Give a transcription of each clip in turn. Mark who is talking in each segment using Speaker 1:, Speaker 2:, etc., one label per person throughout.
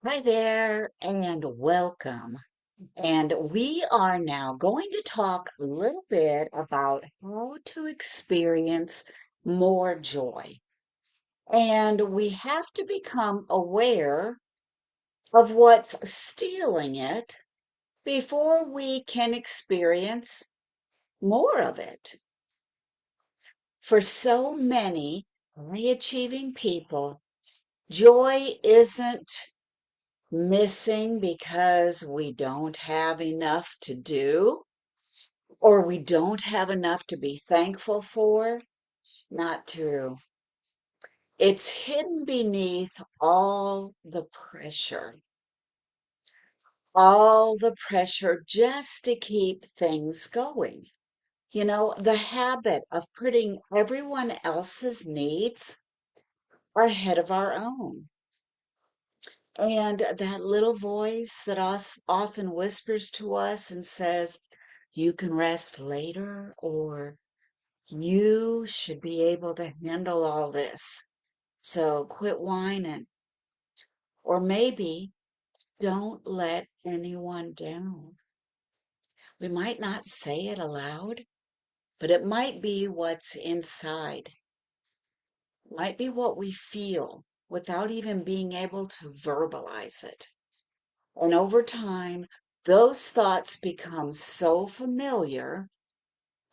Speaker 1: Hi there, and welcome. And we are now going to talk a little bit about how to experience more joy. And we have to become aware of what's stealing it before we can experience more of it. For so many high achieving people, joy isn't missing because we don't have enough to do or we don't have enough to be thankful for. Not true. It's hidden beneath all the pressure just to keep things going. You know, the habit of putting everyone else's needs ahead of our own. And that little voice that often whispers to us and says, you can rest later, or you should be able to handle all this. So quit whining. Or maybe don't let anyone down. We might not say it aloud, but it might be what's inside. It might be what we feel without even being able to verbalize it. And over time, those thoughts become so familiar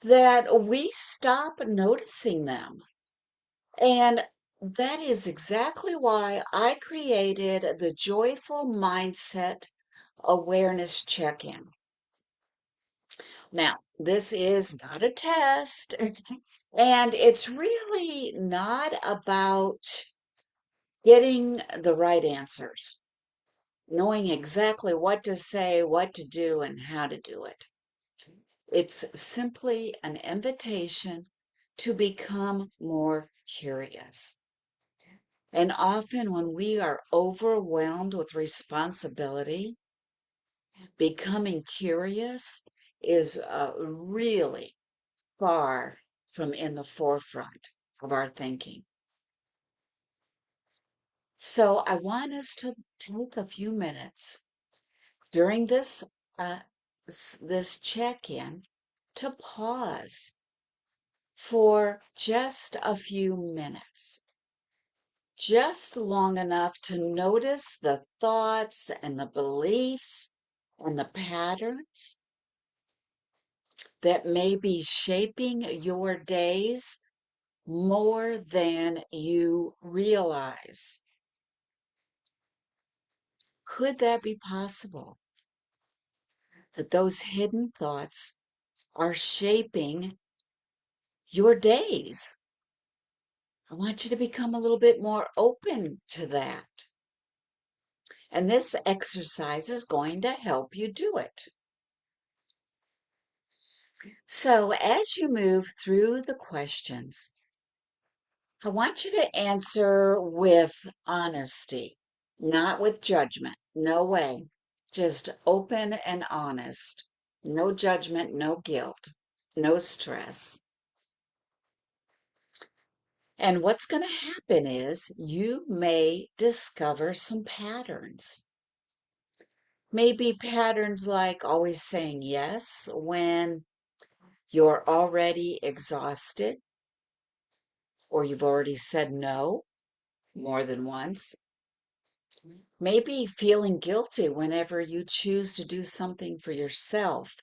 Speaker 1: that we stop noticing them. And that is exactly why I created the Joyful Mindset Awareness Check-in. Now, this is not a test, and it's really not about getting the right answers, knowing exactly what to say, what to do, and how to do it. It's simply an invitation to become more curious. And often, when we are overwhelmed with responsibility, becoming curious is really far from in the forefront of our thinking. So, I want us to take a few minutes during uh, this check-in to pause for just a few minutes, just long enough to notice the thoughts and the beliefs and the patterns that may be shaping your days more than you realize. Could that be possible? That those hidden thoughts are shaping your days? I want you to become a little bit more open to that. And this exercise is going to help you do it. So, as you move through the questions, I want you to answer with honesty, not with judgment. No way. Just open and honest. No judgment, no guilt, no stress. And what's going to happen is you may discover some patterns. Maybe patterns like always saying yes when you're already exhausted, or you've already said no more than once. Maybe feeling guilty whenever you choose to do something for yourself,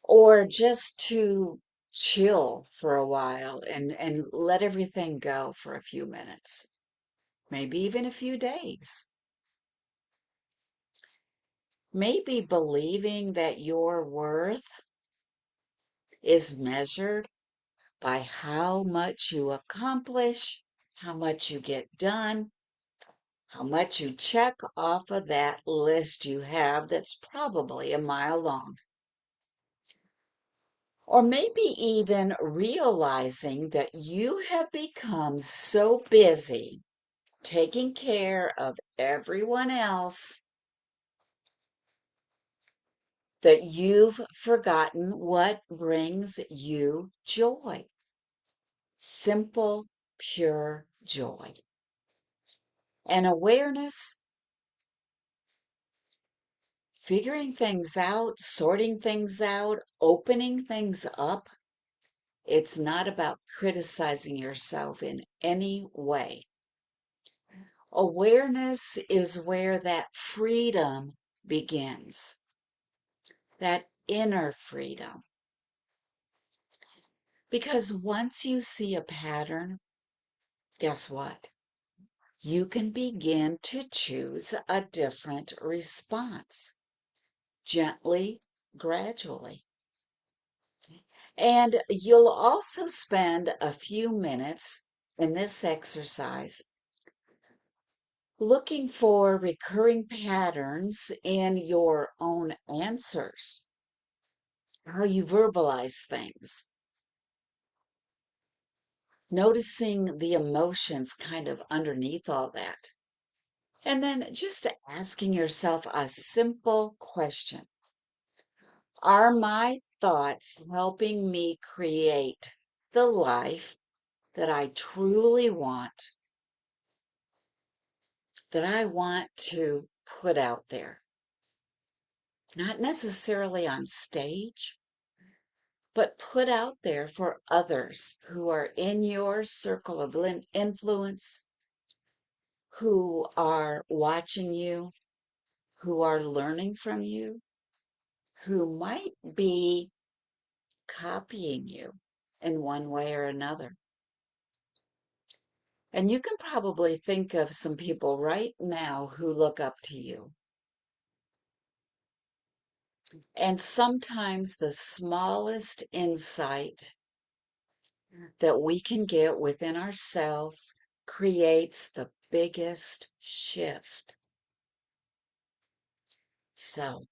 Speaker 1: or just to chill for a while and let everything go for a few minutes, maybe even a few days. Maybe believing that your worth is measured by how much you accomplish, how much you get done, how much you check off of that list you have that's probably a mile long. Or maybe even realizing that you have become so busy taking care of everyone else that you've forgotten what brings you joy. Simple, pure joy. And awareness figuring things out, sorting things out, opening things up. It's not about criticizing yourself in any way. Awareness is where that freedom begins, that inner freedom. Because once you see a pattern, guess what? You can begin to choose a different response, gently, gradually. And you'll also spend a few minutes in this exercise looking for recurring patterns in your own answers, how you verbalize things, noticing the emotions kind of underneath all that. And then just asking yourself a simple question. Are my thoughts helping me create the life that I truly want, that I want to put out there? Not necessarily on stage, but put out there for others who are in your circle of influence, who are watching you, who are learning from you, who might be copying you in one way or another. And you can probably think of some people right now who look up to you. And sometimes the smallest insight that we can get within ourselves creates the biggest shift. So,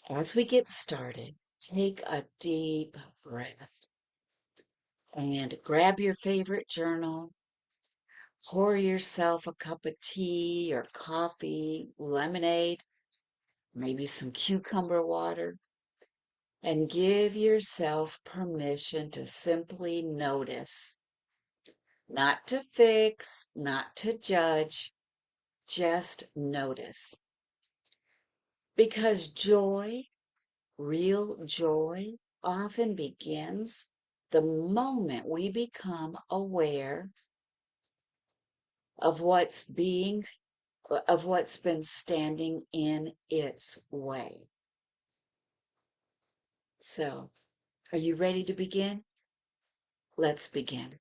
Speaker 1: as we get started, take a deep breath and grab your favorite journal. Pour yourself a cup of tea or coffee, lemonade, maybe some cucumber water, and give yourself permission to simply notice, not to fix, not to judge, just notice. Because joy, real joy, often begins the moment we become aware of what's been standing in its way. So, are you ready to begin? Let's begin.